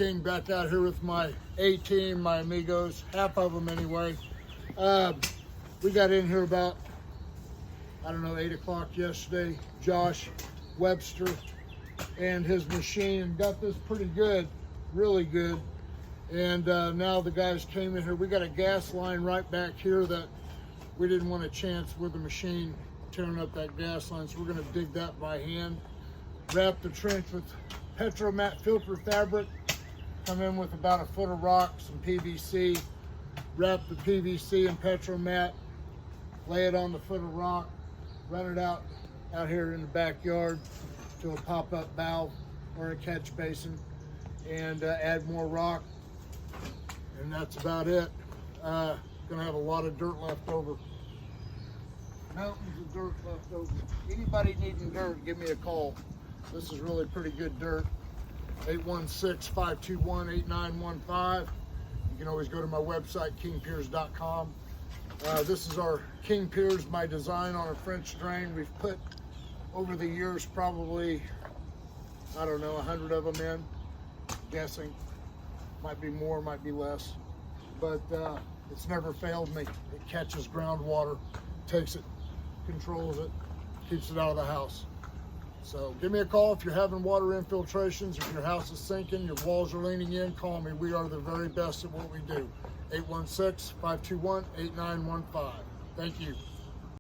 King, back out here with my A-team, my amigos, half of them anyway. We got in here about, I don't know, 8 o'clock yesterday. Josh Webster and his machine got this pretty good, really good. And now the guys came in here. We got a gas line right back here that we didn't want a chance with the machine tearing up that gas line, so we're gonna dig that by hand. Wrap the trench with Petromat filter fabric. Come in with about a foot of rock, some PVC. Wrap the PVC in Petromat. Lay it on the foot of rock. Run it out here in the backyard to a pop-up valve or a catch basin, and add more rock. And that's about it. Gonna have a lot of dirt left over. Mountains of dirt left over. Anybody needing dirt, give me a call. This is really pretty good dirt. 816-521-8915. You can always go to my website, kingpiers.com. This is our King Piers, my design on a French drain. We've put, over the years, probably, I don't know, 100 of them in, guessing. Might be more, might be less. But it's never failed me. It catches groundwater, takes it, controls it, keeps it out of the house. So give me a call if you're having water infiltrations, if your house is sinking, your walls are leaning in, call me. We are the very best at what we do. 816-521-8915. Thank you.